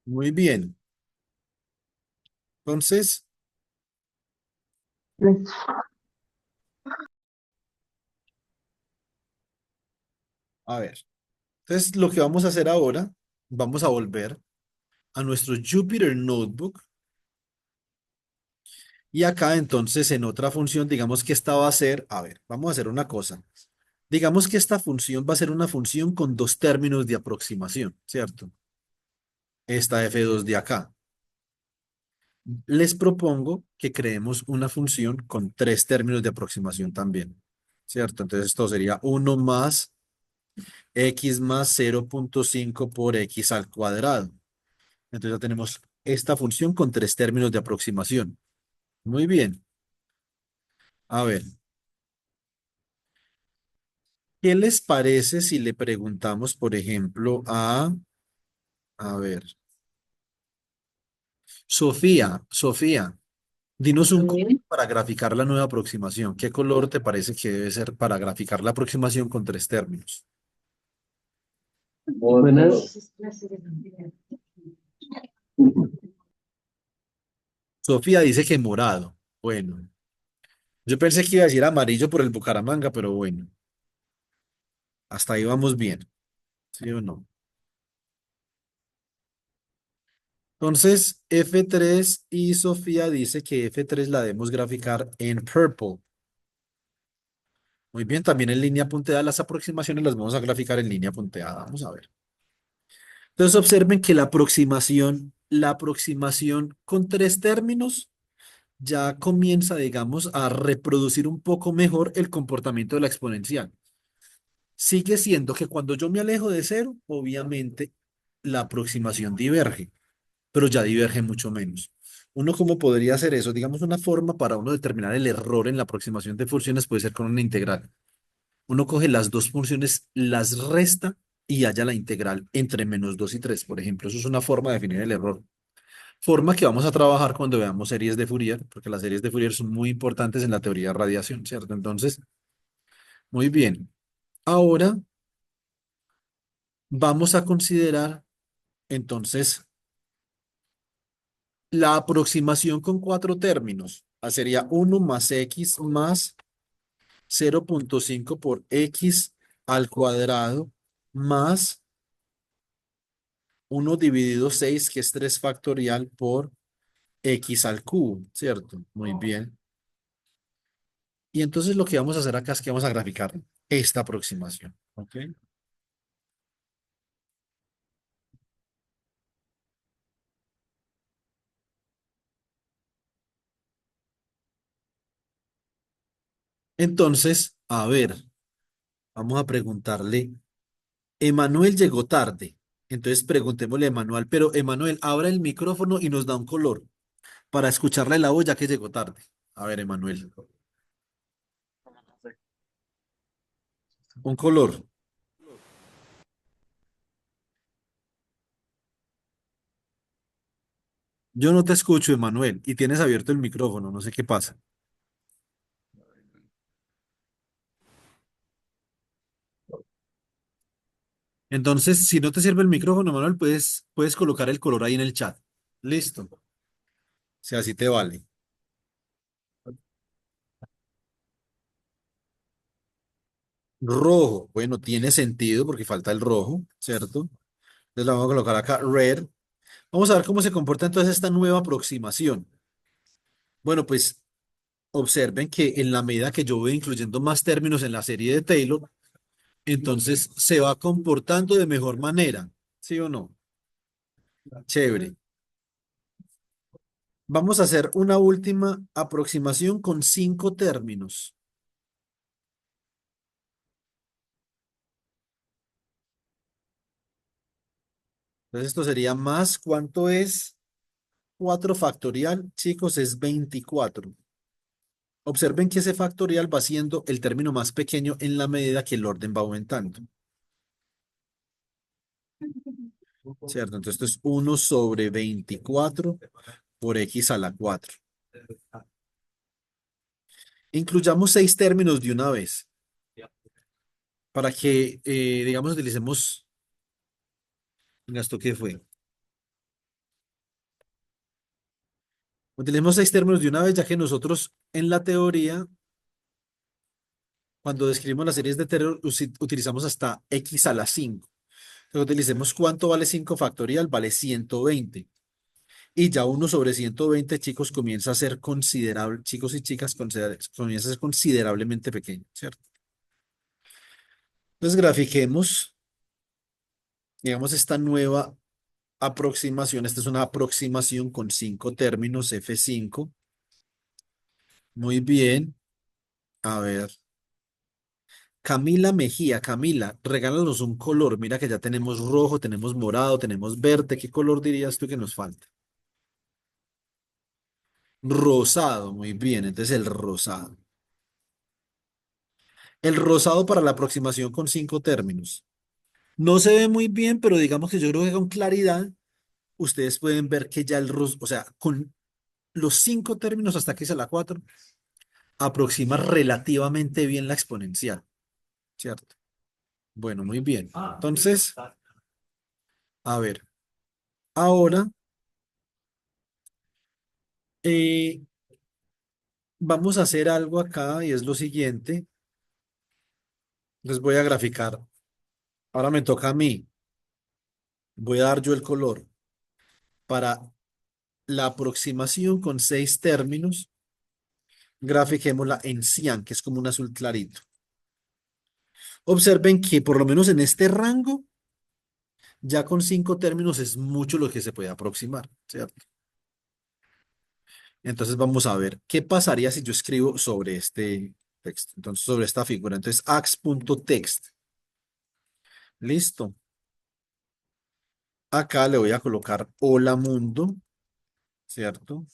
Muy bien. Entonces, a ver. Entonces, lo que vamos a hacer ahora, vamos a volver a nuestro Jupyter Notebook y acá entonces en otra función, digamos que esta va a ser, a ver, vamos a hacer una cosa. Digamos que esta función va a ser una función con dos términos de aproximación, ¿cierto? Esta f2 de acá. Les propongo que creemos una función con tres términos de aproximación también, ¿cierto? Entonces esto sería uno más x más 0,5 por x al cuadrado. Entonces ya tenemos esta función con tres términos de aproximación. Muy bien. A ver, ¿qué les parece si le preguntamos, por ejemplo, a ver, Sofía, dinos un color Sí. para graficar la nueva aproximación. ¿Qué color te parece que debe ser para graficar la aproximación con tres términos? Buenas. Sofía dice que morado. Bueno, yo pensé que iba a decir amarillo por el Bucaramanga, pero bueno, hasta ahí vamos bien, ¿sí o no? Entonces, F3 y Sofía dice que F3 la debemos graficar en purple. Muy bien, también en línea punteada las aproximaciones las vamos a graficar en línea punteada. Vamos a ver. Entonces, observen que la aproximación con tres términos ya comienza, digamos, a reproducir un poco mejor el comportamiento de la exponencial. Sigue siendo que cuando yo me alejo de cero, obviamente la aproximación diverge, pero ya diverge mucho menos. ¿Uno cómo podría hacer eso? Digamos, una forma para uno determinar el error en la aproximación de funciones puede ser con una integral. Uno coge las dos funciones, las resta y halla la integral entre -2 y 3, por ejemplo. Eso es una forma de definir el error. Forma que vamos a trabajar cuando veamos series de Fourier, porque las series de Fourier son muy importantes en la teoría de radiación, ¿cierto? Entonces, muy bien. Ahora vamos a considerar entonces la aproximación con cuatro términos. Sería uno más x más 0,5 por x al cuadrado más uno dividido 6 que es 3 factorial por x al cubo, ¿cierto? Muy bien. Y entonces lo que vamos a hacer acá es que vamos a graficar esta aproximación. ¿Ok? Entonces, a ver, vamos a preguntarle, Emanuel llegó tarde. Entonces preguntémosle a Emanuel, pero Emanuel, abra el micrófono y nos da un color para escucharle la voz ya que llegó tarde. A ver, Emanuel, un color. Yo no te escucho, Emanuel, y tienes abierto el micrófono, no sé qué pasa. Entonces, si no te sirve el micrófono, Emanuel, puedes colocar el color ahí en el chat. Listo. Si así te vale. Rojo, bueno, tiene sentido porque falta el rojo, ¿cierto? Entonces la vamos a colocar acá, red. Vamos a ver cómo se comporta entonces esta nueva aproximación. Bueno, pues observen que en la medida que yo voy incluyendo más términos en la serie de Taylor, entonces se va comportando de mejor manera, ¿sí o no? Chévere. Vamos a hacer una última aproximación con cinco términos. Entonces esto sería más, ¿cuánto es? 4 factorial, chicos, es 24. Observen que ese factorial va siendo el término más pequeño en la medida que el orden va aumentando, ¿cierto? Entonces esto es 1/24 por x a la 4. Incluyamos seis términos de una vez para que, digamos, utilicemos, venga, ¿esto qué fue? Utilicemos seis términos de una vez, ya que nosotros en la teoría, cuando describimos las series de Taylor, utilizamos hasta x a la 5. Entonces utilicemos cuánto vale 5 factorial, vale 120. Y ya uno sobre 120 chicos, comienza a ser considerable, chicos y chicas, comienza a ser considerablemente pequeño, ¿cierto? Entonces grafiquemos, digamos, esta nueva aproximación. Esta es una aproximación con 5 términos, F5. Muy bien. A ver. Camila Mejía, Camila, regálanos un color. Mira que ya tenemos rojo, tenemos morado, tenemos verde. ¿Qué color dirías tú que nos falta? Rosado, muy bien. Entonces el rosado. El rosado para la aproximación con 5 términos. No se ve muy bien, pero digamos que yo creo que con claridad ustedes pueden ver que ya el rosa, o sea, con los 5 términos hasta que es a la 4, aproxima relativamente bien la exponencial, ¿cierto? Bueno, muy bien. Entonces, a ver, ahora eh, vamos a hacer algo acá y es lo siguiente. Les voy a graficar. Ahora me toca a mí. Voy a dar yo el color para la aproximación con 6 términos. Grafiquémosla en cian, que es como un azul clarito. Observen que por lo menos en este rango, ya con 5 términos es mucho lo que se puede aproximar, ¿cierto? Entonces vamos a ver qué pasaría si yo escribo sobre este texto. Entonces, sobre esta figura. Entonces, ax.text. Listo. Acá le voy a colocar hola mundo, ¿cierto?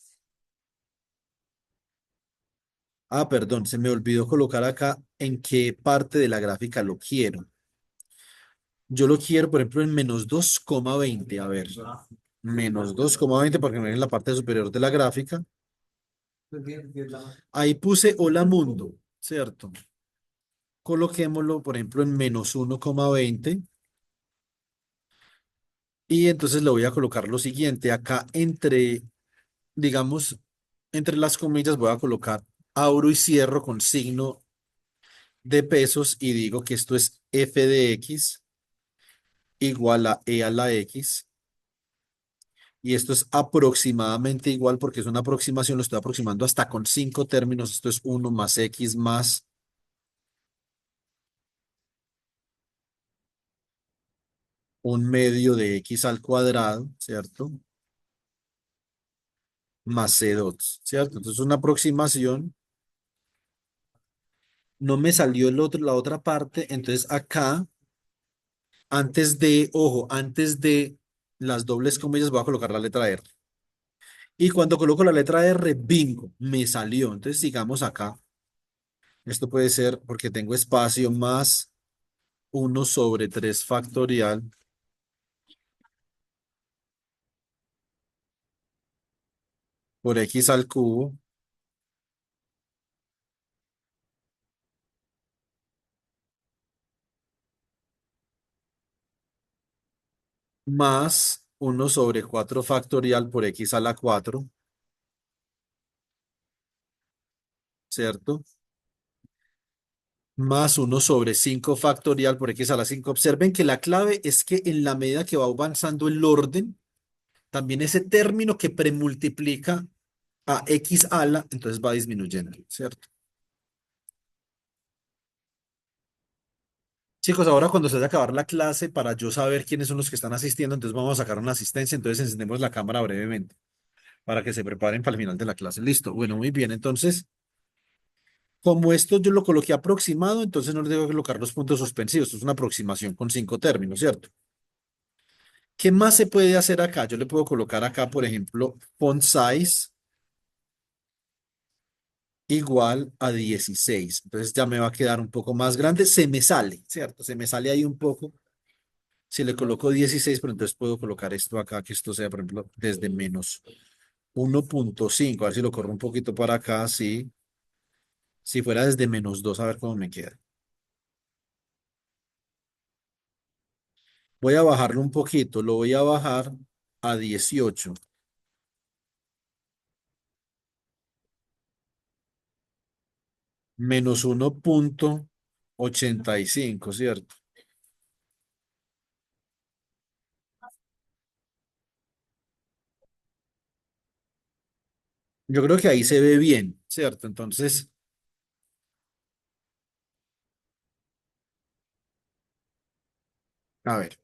Ah, perdón, se me olvidó colocar acá en qué parte de la gráfica lo quiero. Yo lo quiero, por ejemplo, en -2,20. A ver, -2,20 porque me viene en la parte superior de la gráfica. Ahí puse hola mundo, ¿cierto? Coloquémoslo, por ejemplo, en -1,20. Y entonces le voy a colocar lo siguiente. Acá entre, digamos, entre las comillas voy a colocar abro y cierro con signo de pesos y digo que esto es f de x igual a e a la x. Y esto es aproximadamente igual porque es una aproximación, lo estoy aproximando hasta con 5 términos. Esto es uno más x más un medio de x al cuadrado, ¿cierto? Más c dots, ¿cierto? Entonces una aproximación. No me salió la otra parte, entonces acá, antes de, ojo, antes de las dobles comillas voy a colocar la letra R. Y cuando coloco la letra R, bingo, me salió. Entonces sigamos acá. Esto puede ser porque tengo espacio más 1/3 factorial por x al cubo más 1/4 factorial por x a la 4, ¿cierto? Más 1/5 factorial por x a la 5. Observen que la clave es que en la medida que va avanzando el orden, también ese término que premultiplica a x ala, entonces va disminuyendo, ¿cierto? Chicos, ahora cuando se vaya a acabar la clase, para yo saber quiénes son los que están asistiendo, entonces vamos a sacar una asistencia, entonces encendemos la cámara brevemente para que se preparen para el final de la clase. Listo. Bueno, muy bien. Entonces, como esto yo lo coloqué aproximado, entonces no le tengo que colocar los puntos suspensivos. Esto es una aproximación con 5 términos, ¿cierto? ¿Qué más se puede hacer acá? Yo le puedo colocar acá, por ejemplo, font size igual a 16. Entonces ya me va a quedar un poco más grande. Se me sale, ¿cierto? Se me sale ahí un poco. Si le coloco 16, pero entonces puedo colocar esto acá, que esto sea, por ejemplo, desde -1,5. A ver si lo corro un poquito para acá, sí. Si fuera desde -2, a ver cómo me queda. Voy a bajarlo un poquito. Lo voy a bajar a 18. menos 1,85, ¿cierto? Yo creo que ahí se ve bien, ¿cierto? Entonces, a ver.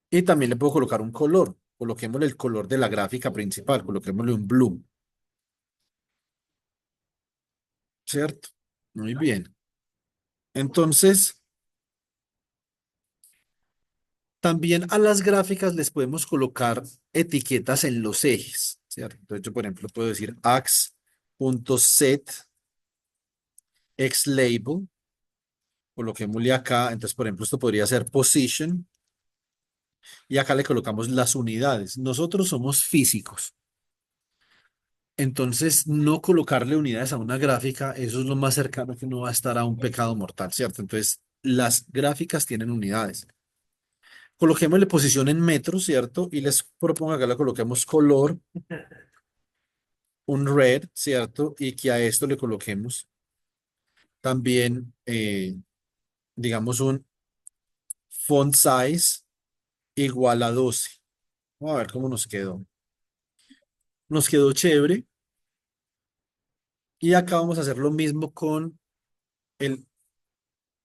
Y también le puedo colocar un color. Coloquémosle el color de la gráfica principal, coloquémosle un blue, ¿cierto? Muy bien. Entonces, también a las gráficas les podemos colocar etiquetas en los ejes, ¿cierto? Entonces, yo, por ejemplo, puedo decir ax.set xlabel, coloquémosle acá. Entonces, por ejemplo, esto podría ser position y acá le colocamos las unidades. Nosotros somos físicos. Entonces, no colocarle unidades a una gráfica, eso es lo más cercano que uno va a estar a un pecado mortal, ¿cierto? Entonces, las gráficas tienen unidades. Coloquémosle posición en metros, ¿cierto? Y les propongo acá le coloquemos color, un red, ¿cierto? Y que a esto le coloquemos también, digamos, un font size igual a 12. Vamos a ver cómo nos quedó. Nos quedó chévere. Y acá vamos a hacer lo mismo con el,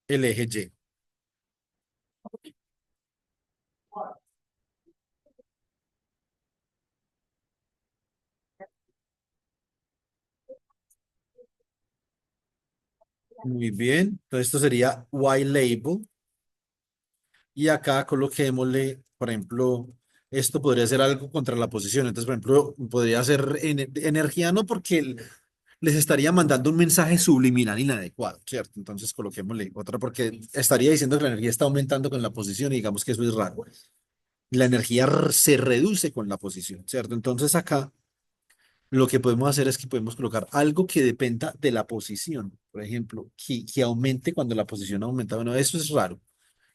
el eje Y. Muy bien. Entonces esto sería Y label. Y acá coloquémosle, por ejemplo, esto podría ser algo contra la posición. Entonces, por ejemplo, podría ser energía, no porque les estaría mandando un mensaje subliminal inadecuado, ¿cierto? Entonces coloquémosle otra porque estaría diciendo que la energía está aumentando con la posición y digamos que eso es raro. La energía se reduce con la posición, ¿cierto? Entonces acá lo que podemos hacer es que podemos colocar algo que dependa de la posición. Por ejemplo, que aumente cuando la posición aumenta. Bueno, eso es raro.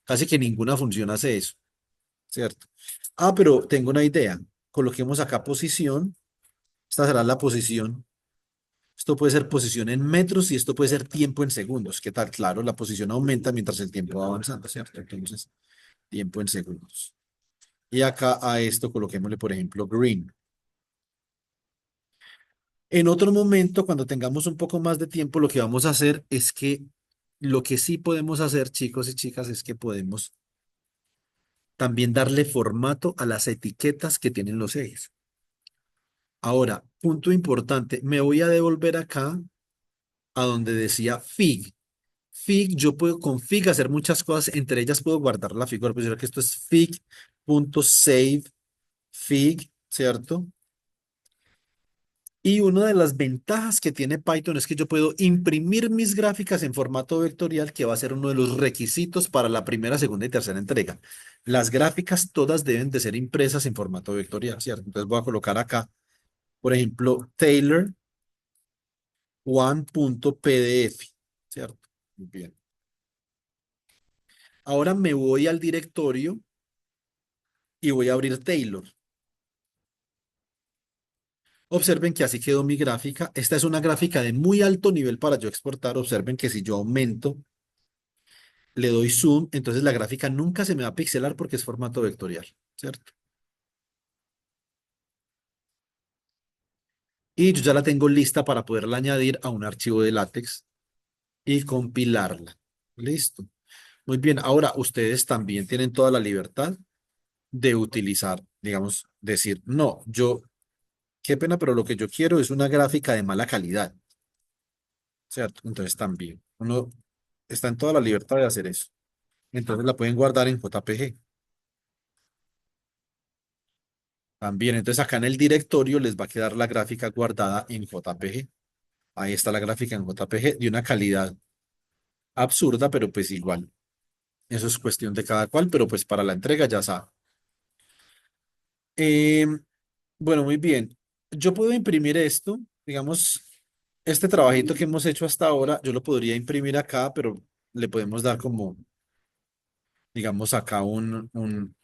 Casi que ninguna función hace eso, ¿cierto? Ah, pero tengo una idea. Coloquemos acá posición. Esta será la posición. Esto puede ser posición en metros y esto puede ser tiempo en segundos. ¿Qué tal? Claro, la posición aumenta mientras el tiempo va avanzando, ¿cierto? Entonces, tiempo en segundos. Y acá a esto coloquémosle, por ejemplo, green. En otro momento, cuando tengamos un poco más de tiempo, lo que vamos a hacer es que lo que sí podemos hacer, chicos y chicas, es que podemos también darle formato a las etiquetas que tienen los ejes. Ahora, punto importante, me voy a devolver acá a donde decía Fig. Fig, yo puedo con Fig hacer muchas cosas, entre ellas puedo guardar la figura, pues que esto es Fig.save Fig, ¿cierto? Y una de las ventajas que tiene Python es que yo puedo imprimir mis gráficas en formato vectorial, que va a ser uno de los requisitos para la primera, segunda y tercera entrega. Las gráficas todas deben de ser impresas en formato vectorial, ¿cierto? Entonces voy a colocar acá, por ejemplo, Taylor one.pdf, ¿cierto? Muy bien. Ahora me voy al directorio y voy a abrir Taylor. Observen que así quedó mi gráfica. Esta es una gráfica de muy alto nivel para yo exportar. Observen que si yo aumento, le doy zoom, entonces la gráfica nunca se me va a pixelar porque es formato vectorial, ¿cierto? Y yo ya la tengo lista para poderla añadir a un archivo de látex y compilarla. Listo. Muy bien. Ahora ustedes también tienen toda la libertad de utilizar, digamos, decir, no, yo, qué pena, pero lo que yo quiero es una gráfica de mala calidad, ¿cierto? Entonces también, uno está en toda la libertad de hacer eso. Entonces la pueden guardar en JPG. También, entonces acá en el directorio les va a quedar la gráfica guardada en JPG. Ahí está la gráfica en JPG de una calidad absurda, pero pues igual. Eso es cuestión de cada cual, pero pues para la entrega ya saben. Bueno, muy bien. Yo puedo imprimir esto, digamos, este trabajito que hemos hecho hasta ahora, yo lo podría imprimir acá, pero le podemos dar como, digamos, acá un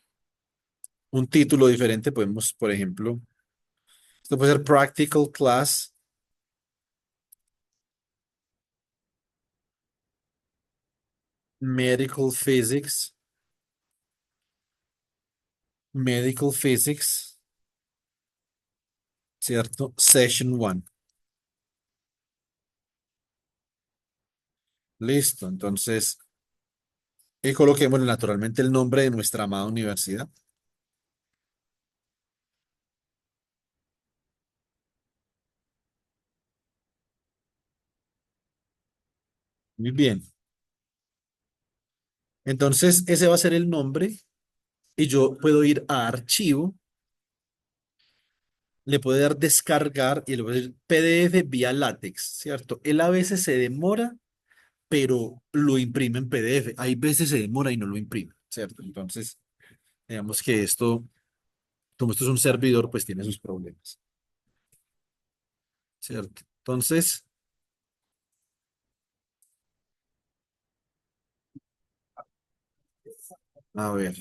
título diferente. Podemos, por ejemplo, esto puede ser Practical Class Medical Physics, Medical Physics, ¿cierto? Session 1. Listo. Entonces, y coloquémosle naturalmente el nombre de nuestra amada universidad. Muy bien. Entonces, ese va a ser el nombre y yo puedo ir a archivo, le puedo dar descargar y le voy a decir PDF vía látex, ¿cierto? Él a veces se demora, pero lo imprime en PDF. Hay veces se demora y no lo imprime, ¿cierto? Entonces, digamos que esto, como esto es un servidor, pues tiene sus problemas, ¿cierto? Entonces, a ver,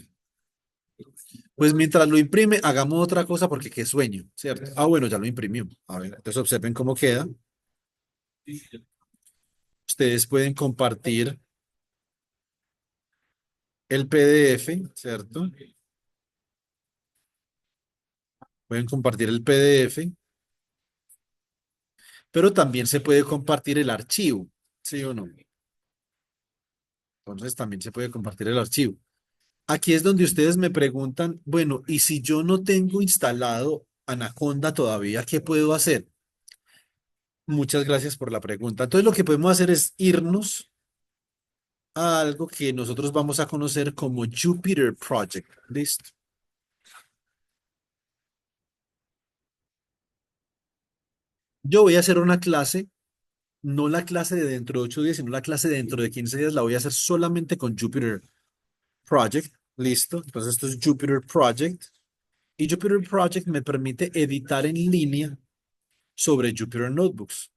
pues mientras lo imprime, hagamos otra cosa porque qué sueño, ¿cierto? Ah, bueno, ya lo imprimió. A ver, entonces observen cómo queda. Ustedes pueden compartir el PDF, ¿cierto? Pueden compartir el PDF, pero también se puede compartir el archivo, ¿sí o no? Entonces también se puede compartir el archivo. Aquí es donde ustedes me preguntan, bueno, ¿y si yo no tengo instalado Anaconda todavía, qué puedo hacer? Muchas gracias por la pregunta. Entonces lo que podemos hacer es irnos a algo que nosotros vamos a conocer como Jupyter Project. ¿Listo? Yo voy a hacer una clase, no la clase de dentro de 8 días, sino la clase de dentro de 15 días, la voy a hacer solamente con Jupyter Project. ¿Listo? Entonces esto es Jupyter Project. Y Jupyter Project me permite editar en línea sobre Jupyter Notebooks.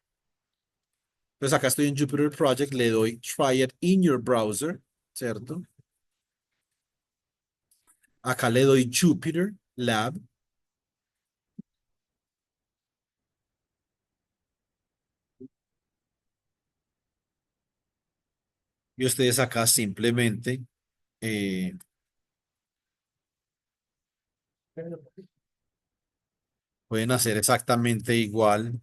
Entonces acá estoy en Jupyter Project, le doy Try it in your browser, ¿cierto? Acá le doy Jupyter Lab y ustedes acá simplemente eh, pueden hacer exactamente igual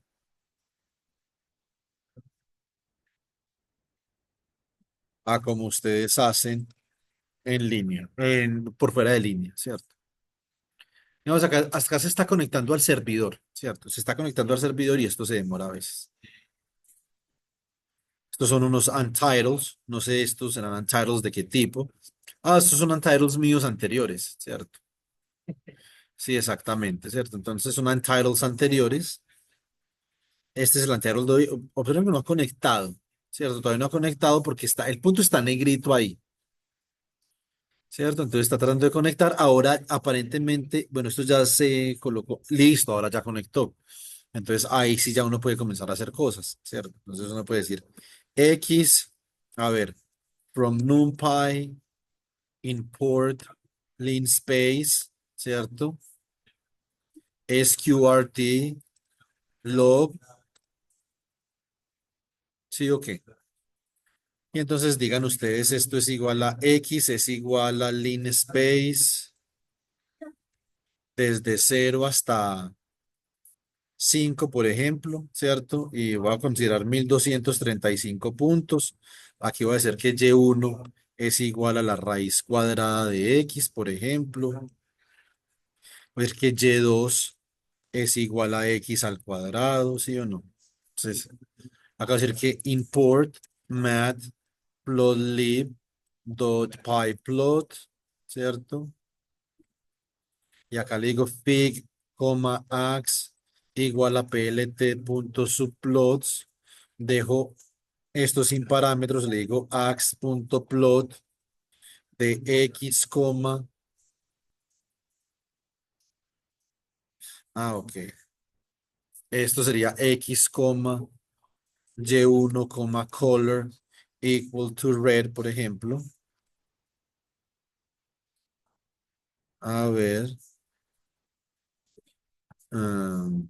a como ustedes hacen en línea, por fuera de línea, ¿cierto? Digamos, acá se está conectando al servidor, ¿cierto? Se está conectando al servidor y esto se demora a veces. Estos son unos untitles, no sé estos serán untitles de qué tipo. Ah, estos son untitles míos anteriores, ¿cierto? Sí, exactamente, ¿cierto? Entonces son untitles anteriores. Este es el untitled de hoy. Observen que no ha conectado, ¿cierto? Todavía no ha conectado porque está, el punto está negrito ahí, ¿cierto? Entonces está tratando de conectar. Ahora aparentemente, bueno, esto ya se colocó. Listo, ahora ya conectó. Entonces ahí sí ya uno puede comenzar a hacer cosas, ¿cierto? Entonces uno puede decir X, a ver, from NumPy, import, linspace, ¿cierto? SQRT, log, sí o qué. Y entonces digan ustedes, esto es igual a X, es igual a linspace desde 0 hasta 5 por ejemplo, ¿cierto? Y voy a considerar 1235 puntos. Aquí voy a decir que Y1 es igual a la raíz cuadrada de X, por ejemplo. Voy a decir que Y2 es igual a X al cuadrado, ¿sí o no? Entonces, acá voy a decir que import matplotlib.pyplot, ¿cierto? Y acá le digo fig, ax igual a plt.subplots. Dejo esto sin parámetros, le digo ax.plot de x, ok. Esto sería x, y1, color equal to red, por ejemplo. A ver. um,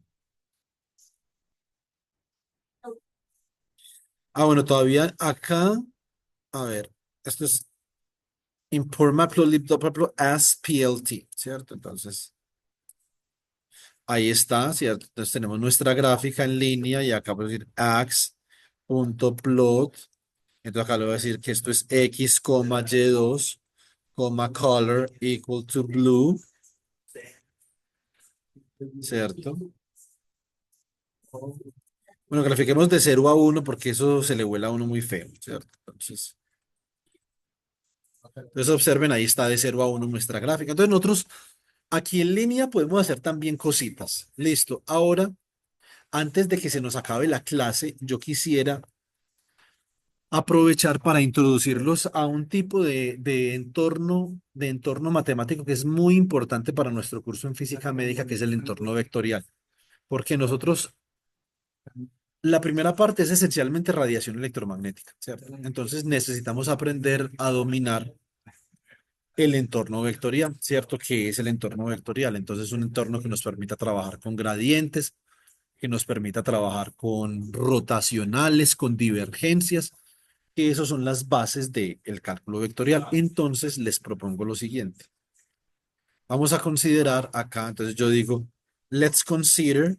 bueno, todavía acá, a ver. Esto es import matplotlib as PLT, ¿cierto? Entonces, ahí está, ¿cierto? Entonces tenemos nuestra gráfica en línea y acá voy a decir ax.plot. Entonces acá le voy a decir que esto es x, y2, color equal to blue, ¿cierto? Bueno, grafiquemos de 0 a 1 porque eso se le vuela a uno muy feo, ¿cierto? Entonces observen, ahí está de 0 a 1 nuestra gráfica. Entonces nosotros aquí en línea podemos hacer también cositas. Listo. Ahora, antes de que se nos acabe la clase, yo quisiera aprovechar para introducirlos a un tipo de entorno matemático que es muy importante para nuestro curso en física médica, que es el entorno vectorial. Porque nosotros, la primera parte es esencialmente radiación electromagnética, ¿cierto? Entonces necesitamos aprender a dominar el entorno vectorial, ¿cierto? ¿Qué es el entorno vectorial? Entonces, es un entorno que nos permita trabajar con gradientes, que nos permita trabajar con rotacionales, con divergencias, que esas son las bases del cálculo vectorial. Entonces, les propongo lo siguiente. Vamos a considerar acá, entonces yo digo, let's consider,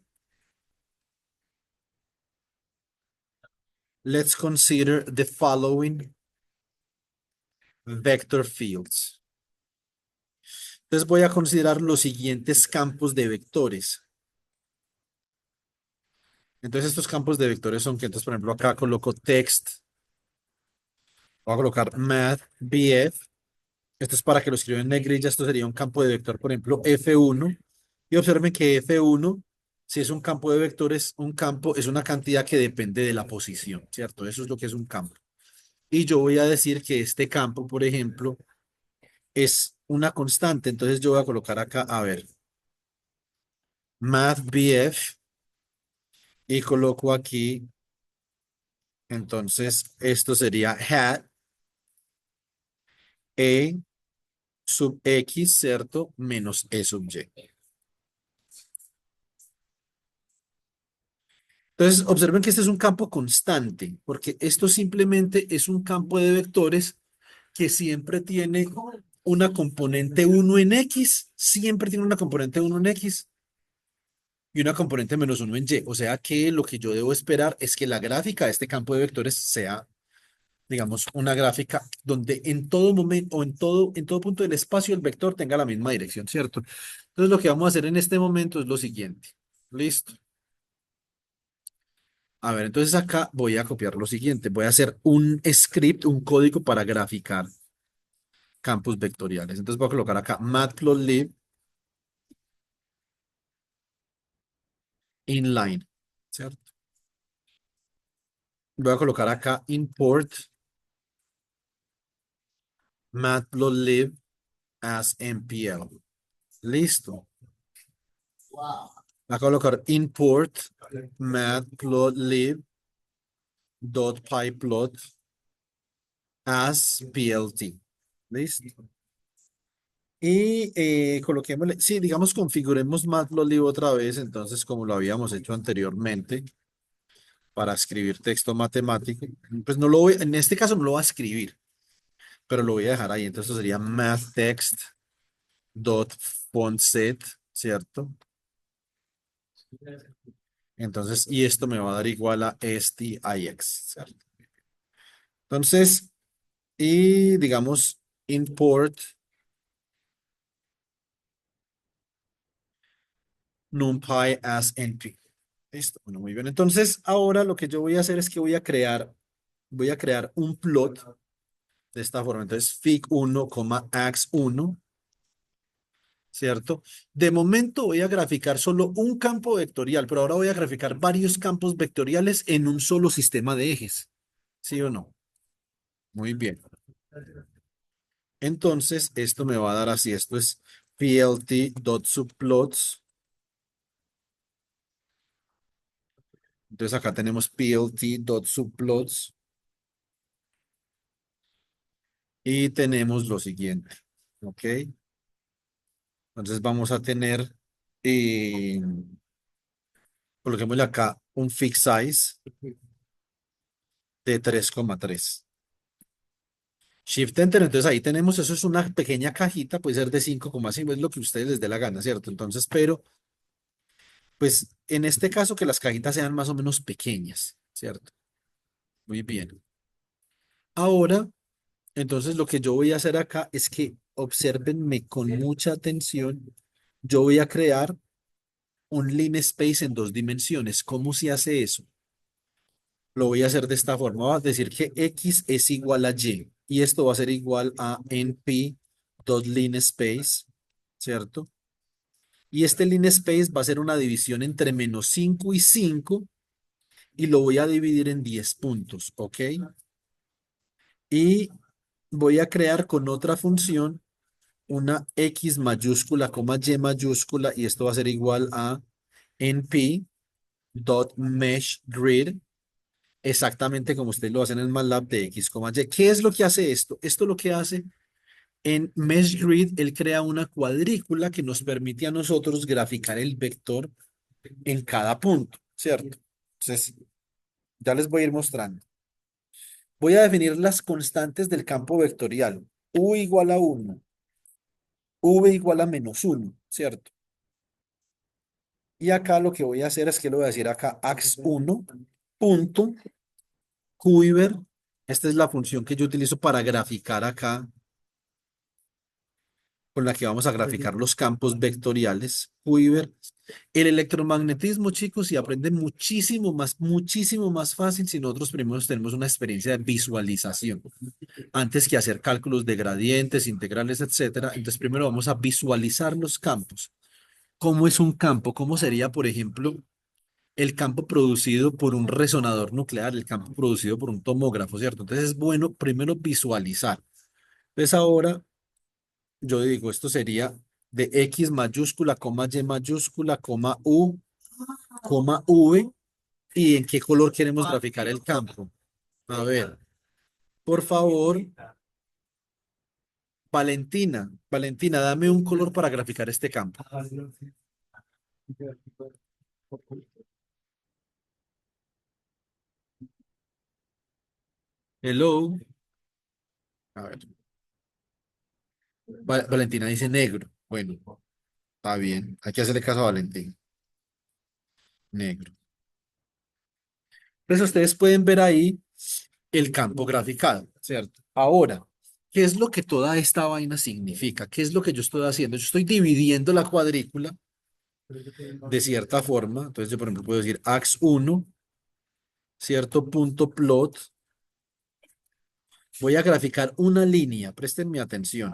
let's consider the following vector fields. Entonces voy a considerar los siguientes campos de vectores. Entonces estos campos de vectores son que, entonces por ejemplo acá coloco text, voy a colocar math, BF, esto es para que lo escriba en negrilla, esto sería un campo de vector, por ejemplo F1, y observen que F1, si es un campo de vectores, un campo es una cantidad que depende de la posición, ¿cierto? Eso es lo que es un campo. Y yo voy a decir que este campo, por ejemplo, es una constante, entonces yo voy a colocar acá, a ver, math, BF, y coloco aquí, entonces esto sería hat, E sub X, ¿cierto? Menos E sub Y. Entonces, observen que este es un campo constante, porque esto simplemente es un campo de vectores que siempre tiene una componente uno en X, siempre tiene una componente uno en X y una componente -1 en Y. O sea que lo que yo debo esperar es que la gráfica de este campo de vectores sea, digamos, una gráfica donde en todo momento o en todo punto del espacio el vector tenga la misma dirección, ¿cierto? Entonces, lo que vamos a hacer en este momento es lo siguiente. Listo. A ver, entonces acá voy a copiar lo siguiente. Voy a hacer un script, un código para graficar campos vectoriales. Entonces voy a colocar acá matplotlib inline, ¿cierto? Voy a colocar acá import matplotlib as MPL. Listo. Voy a colocar import matplotlib.pyplot as PLT. Listo. Y coloquémosle, sí, digamos, configuremos Matplotlib otra vez, entonces, como lo habíamos hecho anteriormente, para escribir texto matemático. Pues no lo voy, en este caso no lo voy a escribir, pero lo voy a dejar ahí. Entonces sería mathText.fontset, ¿cierto? Entonces, y esto me va a dar igual a stix, ¿cierto? Entonces, y digamos, import numpy as np. Listo, bueno, muy bien. Entonces, ahora lo que yo voy a hacer es que voy a crear un plot de esta forma. Entonces, fig1, ax1, ¿cierto? De momento voy a graficar solo un campo vectorial, pero ahora voy a graficar varios campos vectoriales en un solo sistema de ejes. ¿Sí o no? Muy bien. Entonces, esto me va a dar así. Esto es plt.subplots. Entonces, acá tenemos plt.subplots y tenemos lo siguiente. ¿Ok? Entonces, vamos a tener, eh, coloquémosle acá un fix size de 3,3. Shift Enter, entonces ahí tenemos, eso es una pequeña cajita, puede ser de 5,5, es lo que a ustedes les dé la gana, ¿cierto? Entonces, pero, pues en este caso que las cajitas sean más o menos pequeñas, ¿cierto? Muy bien. Ahora, entonces lo que yo voy a hacer acá es que obsérvenme con mucha atención. Yo voy a crear un line space en 2 dimensiones. ¿Cómo se hace eso? Lo voy a hacer de esta forma. Voy a decir que X es igual a Y y esto va a ser igual a np.lineSpace, ¿cierto? Y este lineSpace va a ser una división entre -5 y 5 y lo voy a dividir en 10 puntos, ¿ok? Y voy a crear con otra función una X mayúscula, coma Y mayúscula y esto va a ser igual a np.meshGrid, exactamente como ustedes lo hacen en MATLAB de X, Y. ¿Qué es lo que hace esto? Esto lo que hace en MeshGrid, él crea una cuadrícula que nos permite a nosotros graficar el vector en cada punto, ¿cierto? Entonces, ya les voy a ir mostrando. Voy a definir las constantes del campo vectorial. U igual a 1, V igual a -1, ¿cierto? Y acá lo que voy a hacer es que lo voy a decir acá, ax1 punto Quiver. Esta es la función que yo utilizo para graficar acá, con la que vamos a graficar los campos vectoriales. Quiver. El electromagnetismo, chicos, y aprende muchísimo más fácil si nosotros primero tenemos una experiencia de visualización, antes que hacer cálculos de gradientes, integrales, etcétera. Entonces, primero vamos a visualizar los campos. ¿Cómo es un campo? ¿Cómo sería, por ejemplo, el campo producido por un resonador nuclear, el campo producido por un tomógrafo, ¿cierto? Entonces es bueno primero visualizar. Entonces ahora yo digo, esto sería de X mayúscula, coma Y mayúscula, coma U, coma V, y en qué color queremos graficar el campo. A ver, por favor, Valentina, dame un color para graficar este campo. Hello. A ver, Valentina dice negro. Bueno, está bien. Hay que hacerle caso a Valentín. Negro. Entonces ustedes pueden ver ahí el campo graficado, ¿cierto? Ahora, ¿qué es lo que toda esta vaina significa? ¿Qué es lo que yo estoy haciendo? Yo estoy dividiendo la cuadrícula de cierta forma. Entonces yo, por ejemplo, puedo decir ax1, cierto punto plot. Voy a graficar una línea, presten mi atención.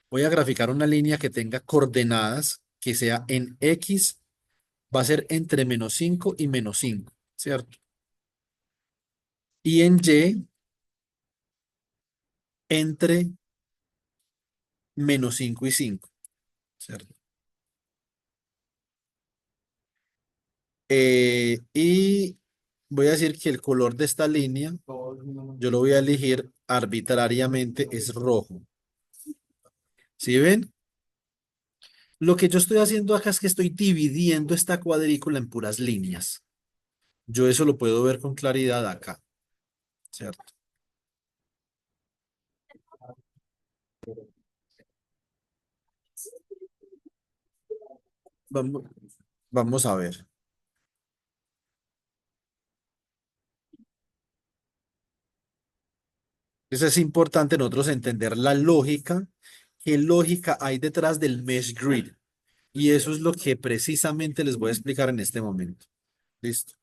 Voy a graficar una línea que tenga coordenadas, que sea en X, va a ser entre -5 y -5, ¿cierto? Y en Y, entre -5 y 5, ¿cierto? Y voy a decir que el color de esta línea, yo lo voy a elegir arbitrariamente, es rojo. ¿Sí ven? Lo que yo estoy haciendo acá es que estoy dividiendo esta cuadrícula en puras líneas. Yo eso lo puedo ver con claridad acá, ¿cierto? Vamos, vamos a ver. Eso es importante nosotros entender la lógica, qué lógica hay detrás del mesh grid. Y eso es lo que precisamente les voy a explicar en este momento. ¿Listo?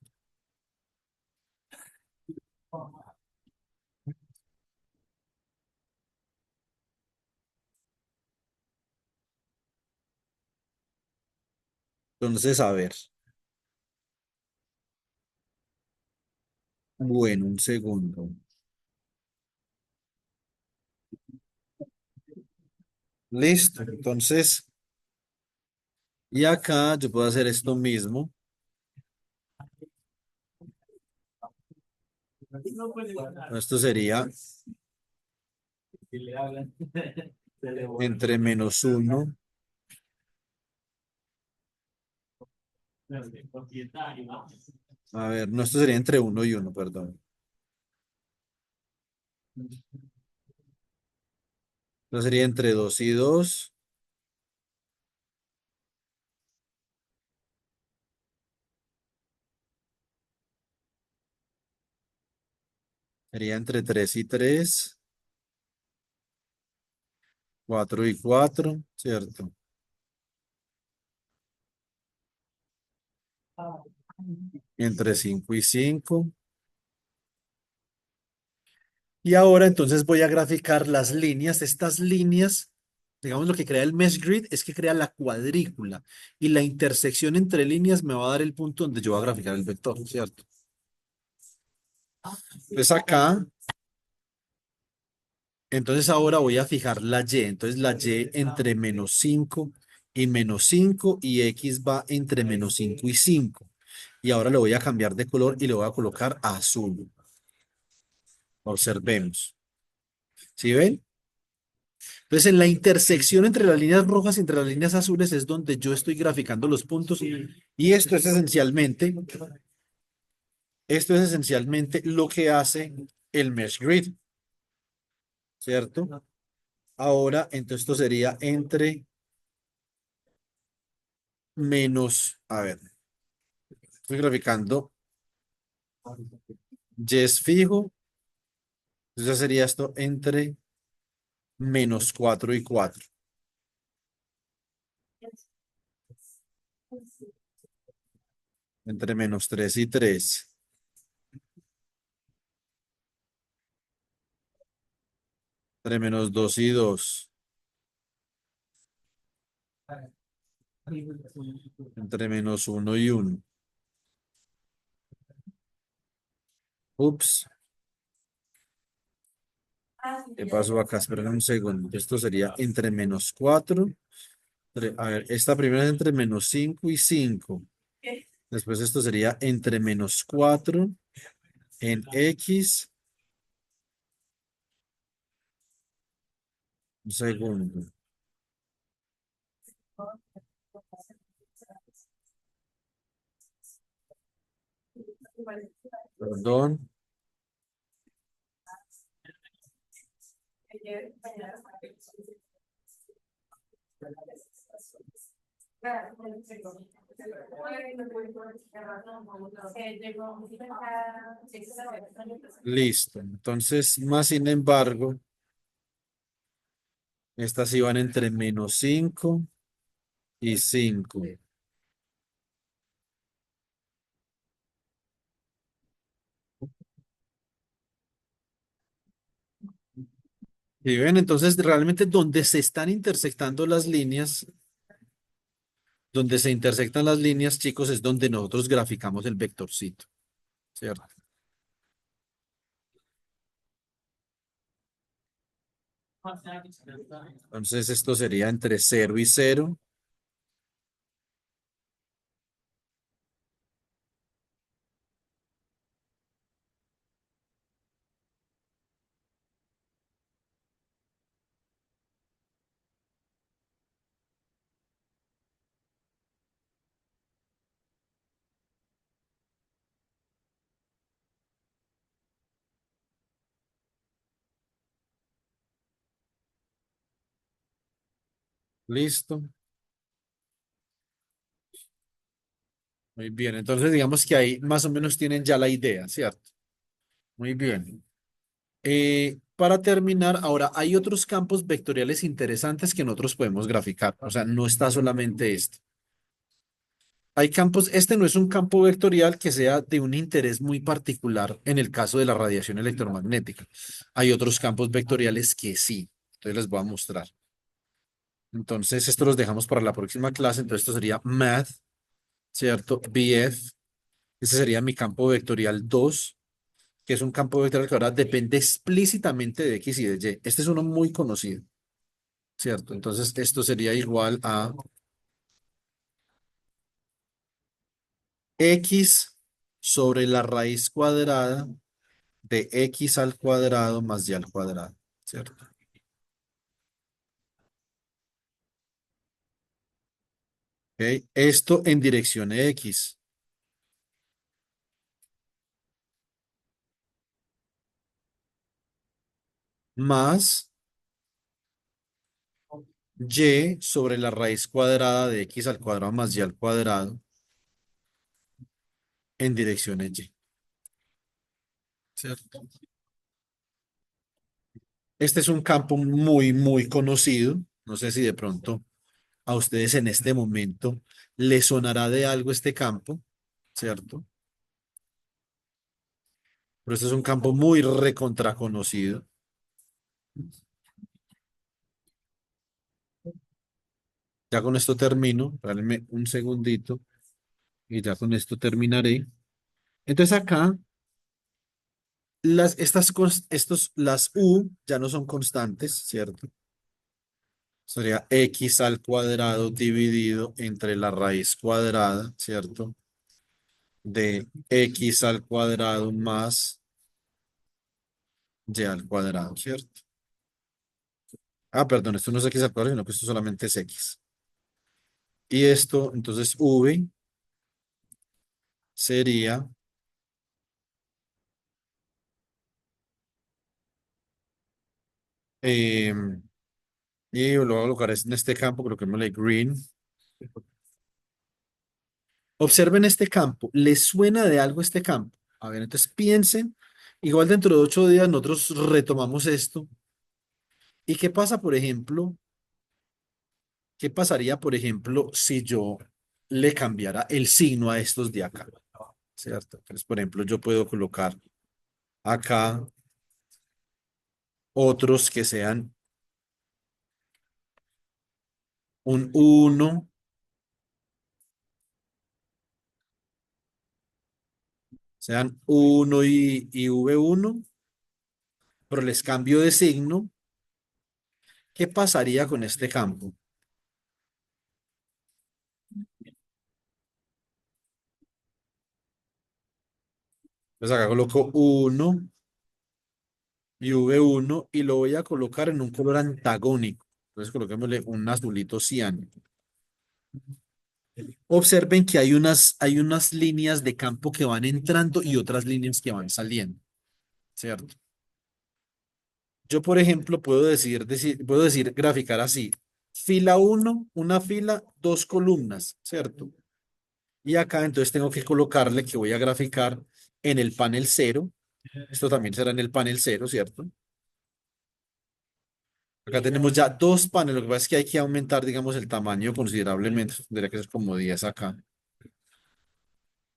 Entonces, a ver. Bueno, un segundo. Listo. Entonces, y acá yo puedo hacer esto mismo. Esto sería entre -1. A ver, no, esto sería entre 1 y 1, perdón. Entonces sería entre 2 y 2. Sería entre 3 y 3. 4 y 4, ¿cierto? Entre 5 y 5. Y ahora entonces voy a graficar las líneas. Estas líneas, digamos lo que crea el mesh grid es que crea la cuadrícula. Y la intersección entre líneas me va a dar el punto donde yo voy a graficar el vector, ¿cierto? Entonces acá, entonces ahora voy a fijar la y. Entonces la y entre -5 y -5 y x va entre -5 y 5. Y ahora le voy a cambiar de color y le voy a colocar azul. Observemos. ¿Sí ven? Entonces, en la intersección entre las líneas rojas y entre las líneas azules es donde yo estoy graficando los puntos. Y esto es esencialmente lo que hace el mesh grid, ¿cierto? Ahora, entonces esto sería entre a ver, estoy graficando y es fijo, entonces ya sería esto entre -4 y 4, entre -3 y 3, entre -2 y 2, entre -1 y 1. Ups, ¿qué pasó acá? Esperen un segundo. Esto sería entre -4. A ver, esta primera es entre -5 y 5. Después esto sería entre -4 en X. Un segundo. Perdón. Listo. Entonces, más sin embargo, estas iban entre -5 y 5. Y ven, entonces realmente donde se intersectan las líneas, chicos, es donde nosotros graficamos el vectorcito, ¿cierto? Entonces esto sería entre 0 y 0. Listo. Muy bien. Entonces digamos que ahí más o menos tienen ya la idea, ¿cierto? Muy bien. Para terminar, ahora hay otros campos vectoriales interesantes que nosotros podemos graficar. O sea, no está solamente este. Hay campos, este no es un campo vectorial que sea de un interés muy particular en el caso de la radiación electromagnética. Hay otros campos vectoriales que sí. Entonces les voy a mostrar. Entonces, esto los dejamos para la próxima clase. Entonces, esto sería Math, ¿cierto? BF. Ese sería mi campo vectorial 2, que es un campo vectorial que ahora depende explícitamente de X y de Y. Este es uno muy conocido, ¿cierto? Entonces, esto sería igual a X sobre la raíz cuadrada de X al cuadrado más Y al cuadrado, ¿cierto? ¿Ok? Esto en dirección X, más y sobre la raíz cuadrada de x al cuadrado más y al cuadrado en direcciones y. ¿Cierto? Este es un campo muy, muy conocido. No sé si de pronto a ustedes en este momento les sonará de algo este campo, ¿cierto? Pero este es un campo muy recontra conocido. Ya con esto termino. Dame un segundito y ya con esto terminaré. Entonces acá las u ya no son constantes, ¿cierto? Sería x al cuadrado dividido entre la raíz cuadrada, ¿cierto? De x al cuadrado más y al cuadrado, ¿cierto? Ah, perdón, esto no es x al cuadrado, sino que esto solamente es x. Y esto, entonces v sería, em, y lo voy a colocar en este campo, coloquémosle green. Observen este campo. ¿Les suena de algo este campo? A ver, entonces piensen. Igual dentro de 8 días nosotros retomamos esto. ¿Y qué pasa, por ejemplo? ¿Qué pasaría, por ejemplo, si yo le cambiara el signo a estos de acá? ¿Cierto? Entonces, por ejemplo, yo puedo colocar acá otros que sean un uno, sean uno y V1, pero les cambio de signo. ¿Qué pasaría con este campo? Pues acá coloco uno y V1 y lo voy a colocar en un color antagónico. Entonces coloquémosle un azulito ciano. Observen que hay unas líneas de campo que van entrando y otras líneas que van saliendo, ¿cierto? Yo, por ejemplo, puedo decir, graficar así. Fila uno, una fila, dos columnas, ¿cierto? Y acá entonces tengo que colocarle que voy a graficar en el panel cero. Esto también será en el panel cero, ¿cierto? Acá tenemos ya dos paneles. Lo que pasa es que hay que aumentar, digamos, el tamaño considerablemente. Tendría que ser como 10 acá.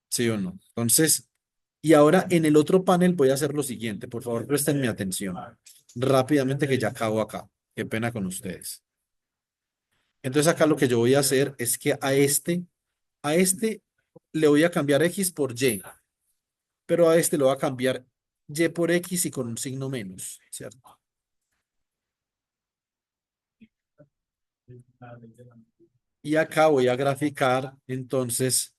¿Sí o no? Entonces, y ahora en el otro panel voy a hacer lo siguiente. Por favor, presten mi atención. Rápidamente que ya acabo acá. Qué pena con ustedes. Entonces acá lo que yo voy a hacer es que a este le voy a cambiar X por Y, pero a este lo voy a cambiar Y por X y con un signo menos, ¿cierto? Y acá voy a graficar entonces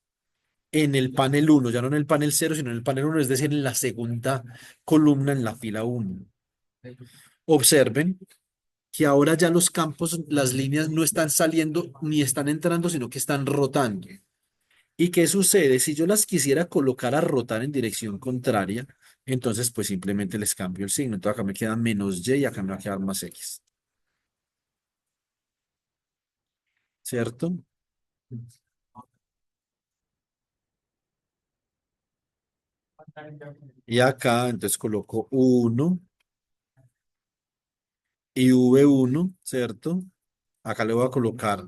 en el panel uno, ya no en el panel cero, sino en el panel uno, es decir, en la segunda columna en la fila uno. Observen que ahora ya los campos, las líneas no están saliendo ni están entrando, sino que están rotando. ¿Y qué sucede? Si yo las quisiera colocar a rotar en dirección contraria, entonces pues simplemente les cambio el signo. Entonces acá me queda menos y acá me va a quedar más x, ¿cierto? Y acá entonces coloco uno y V1, ¿cierto? Acá le voy a colocar